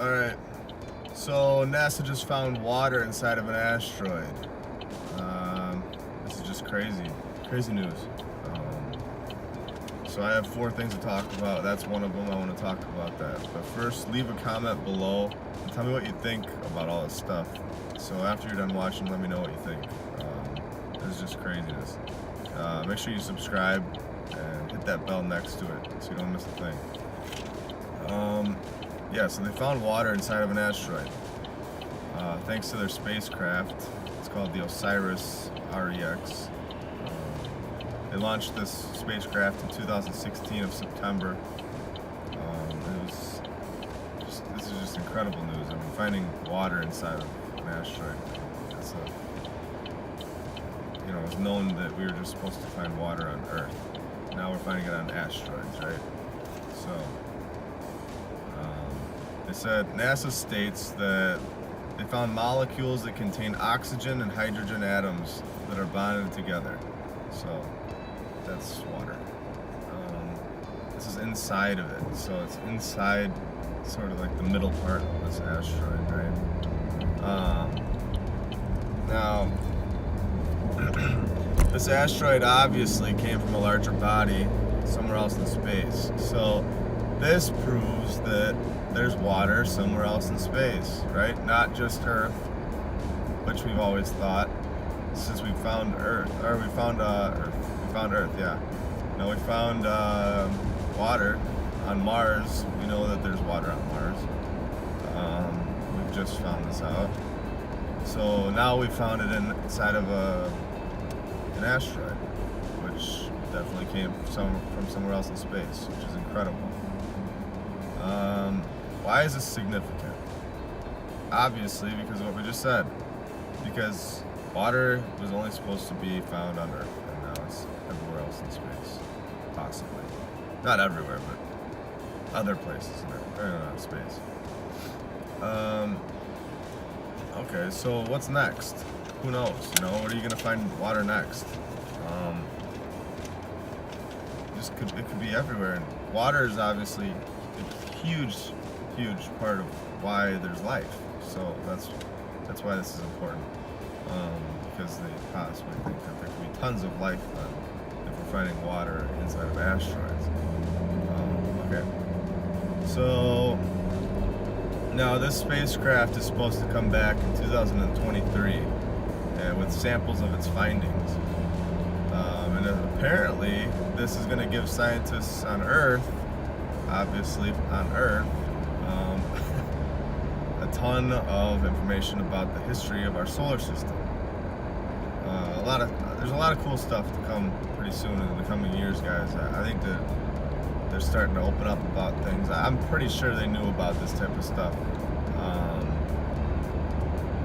Alright, so NASA just found water inside of an asteroid. This is just crazy news. So I have 4 things to talk about. That's one of them. I want to talk about that. But first, leave a comment below and tell me what you think about all this stuff. So after you're done watching, let me know what you think. This is just craziness. Make sure you subscribe and hit that bell next to it so you don't miss a thing. Yeah, so they found water inside of an asteroid. Thanks to their spacecraft. It's called the OSIRIS-REx. They launched this spacecraft in 2016 of September. This is just incredible news. I mean, finding water inside of an asteroid. It's it's known that we were just supposed to find water on Earth. Now we're finding it on asteroids, right? So, they said, NASA states that they found molecules that contain oxygen and hydrogen atoms that are bonded together. So, that's water. This is inside of it. So it's inside sort of like the middle part of this asteroid, right? Now, this asteroid obviously came from a larger body somewhere else in space. So this proves that there's water somewhere else in space, right? Not just Earth, which we've always thought since we found Earth, or we found Earth. We found Earth, yeah. Now we found water on Mars. We know that there's water on Mars. We've just found this out. So now we found it inside of an asteroid, which definitely came from somewhere else in space, which is incredible. Why is this significant? Obviously, because of what we just said. Because water was only supposed to be found on Earth, and now it's everywhere else in space, possibly. Not everywhere, but other places in space. Okay, so what's next? Who knows? What are you gonna find water next? It could be everywhere, and water is obviously a huge part of why there's life. So that's why this is important. Because they possibly think that there could be tons of life if we're finding water inside of asteroids. Okay. So now this spacecraft is supposed to come back in 2023 with samples of its findings. And apparently this is going to give scientists on Earth, obviously on Earth, a ton of information about the history of our solar system. There's a lot of cool stuff to come pretty soon in the coming years, guys. I think that they're starting to open up about things. I'm pretty sure they knew about this type of stuff,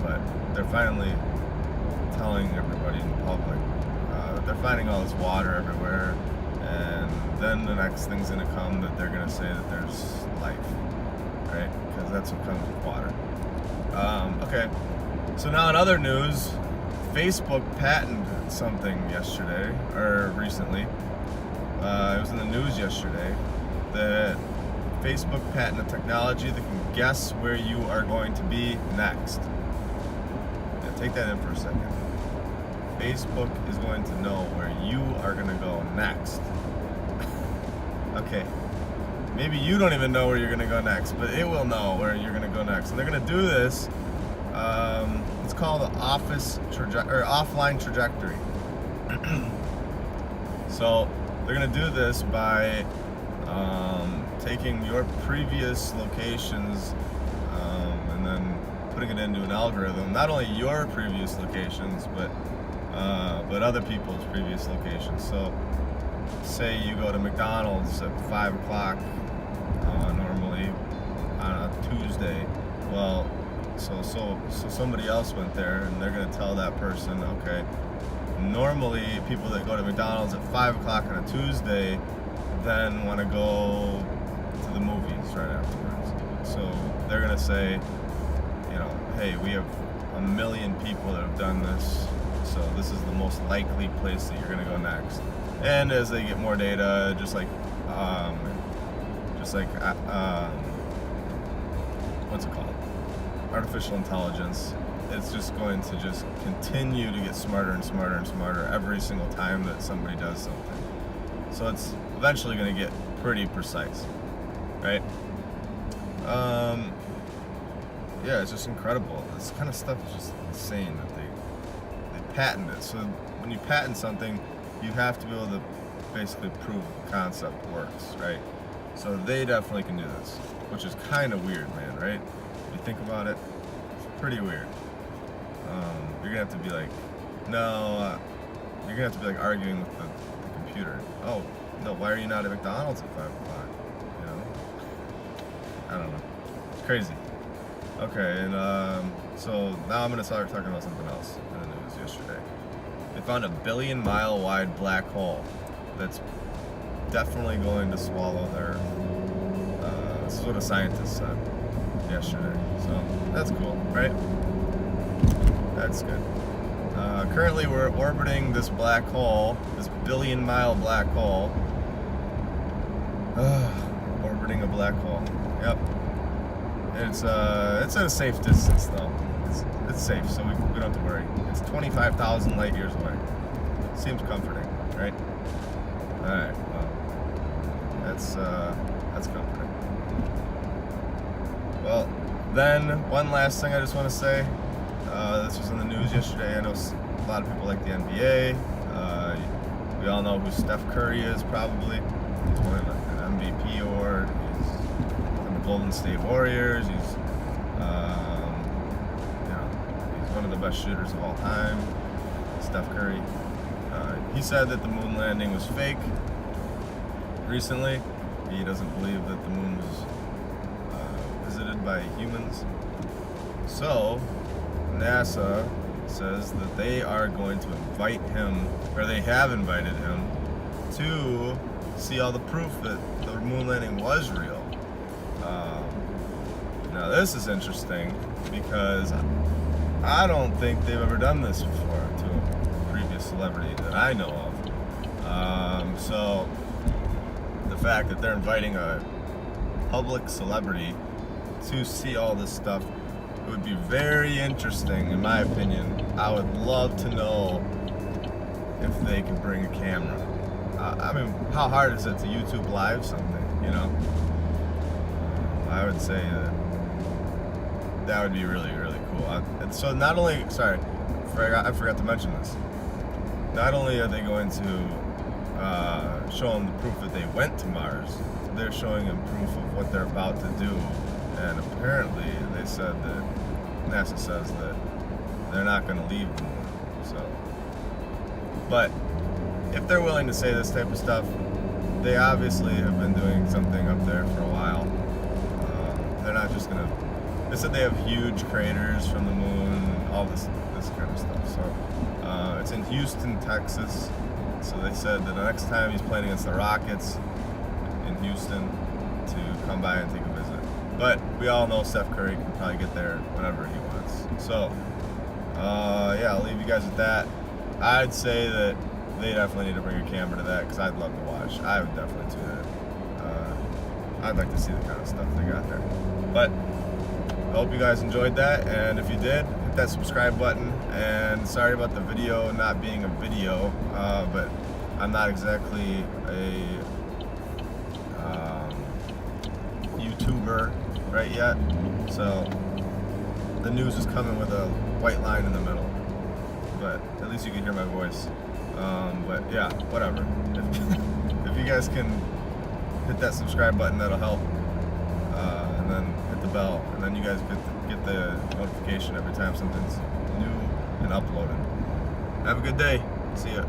but they're finally telling everybody in the public that they're finding all this water everywhere, and then the next thing's going to come that they're going to say that there's life, right? Because that's what comes with water. Okay, so now in other news, Facebook patented something yesterday, or recently. It was in the news yesterday that Facebook patented technology that can guess where you are going to be next. Now, take that in for a second. Facebook is going to know where you are going to go next. Okay, maybe you don't even know where you're going to go next, but it will know where you're going to go next. And they're going to do this. It's called the offline trajectory. So they're going to do this by taking your previous locations and then putting it into an algorithm. Not only your previous locations, but other people's previous locations. So say you go to McDonald's at 5 o'clock normally on a Tuesday. Well, so somebody else went there, and they're going to tell that person, okay, normally people that go to McDonald's at 5 o'clock on a Tuesday then want to go to the movies right afterwards. So they're going to say, hey, we have 1 million people that have done this, so this is the most likely place that you're going to go next. And as they get more data, just like what's it called? Artificial intelligence. It's just going to just continue to get smarter and smarter and smarter every single time that somebody does something. So it's eventually going to get pretty precise, right? Yeah, it's just incredible. This kind of stuff is just insane that they patent it. So when you patent something, you have to be able to basically prove the concept works, right? So they definitely can do this, which is kind of weird, man, right? If you think about it, it's pretty weird. You're gonna have to be like, no, you're gonna have to be like arguing with the computer. Oh, no, why are you not at McDonald's at 5 o'clock? You know? I don't know. It's crazy. Okay, and so now I'm gonna start talking about something else in the news yesterday. They found a 1 billion mile wide black hole that's definitely going to swallow their Earth. This is what a scientist said yesterday. So that's cool, right? That's good. Currently we're orbiting this black hole, this 1 billion mile black hole. Orbiting a black hole. Yep. It's at a safe distance though. It's safe, so we don't have to worry. It's 25,000 light years away. Seems comforting, right? All right. Well, that's comforting. Well, then one last thing I just want to say. This was in the news yesterday. I know a lot of people like the NBA. We all know who Steph Curry is, probably. He's won an MVP award. He's on the Golden State Warriors. He's one of the best shooters of all time, Steph Curry. He said that the moon landing was fake recently. He doesn't believe that the moon was visited by humans. So, NASA says that they are going to invite him, or they have invited him, to see all the proof that the moon landing was real. Now this is interesting because I don't think they've ever done this before to a previous celebrity that I know of. So the fact that they're inviting a public celebrity to see all this stuff, it would be very interesting, in my opinion. I would love to know if they can bring a camera. I mean, how hard is it to YouTube live something, you know? I would say that would be really, really cool. And so not only, I forgot to mention this. Not only are they going to show them the proof that they went to Mars, they're showing them proof of what they're about to do. And apparently they said that, NASA says that they're not going to leave the moon. So, but if they're willing to say this type of stuff, they obviously have been doing something up there for a while. They're not just going to, they said they have huge craters from the moon, all this kind of stuff. So it's in Houston, Texas. So they said that the next time he's playing against the Rockets in Houston to come by and take a visit. But we all know Steph Curry can probably get there whenever he wants. So, yeah, I'll leave you guys with that. I'd say that they definitely need to bring a camera to that because I'd love to watch. I would definitely tune in. I'd like to see the kind of stuff they got there. But I hope you guys enjoyed that, and if you did, hit that subscribe button. And sorry about the video not being a video, but I'm not exactly a YouTuber right yet, so the news is coming with a white line in the middle, but at least you can hear my voice. But yeah, whatever. If you guys can hit that subscribe button, that'll help, and then hit the bell, and then you guys get the notification every time something's new and uploaded. Have a good day. See ya.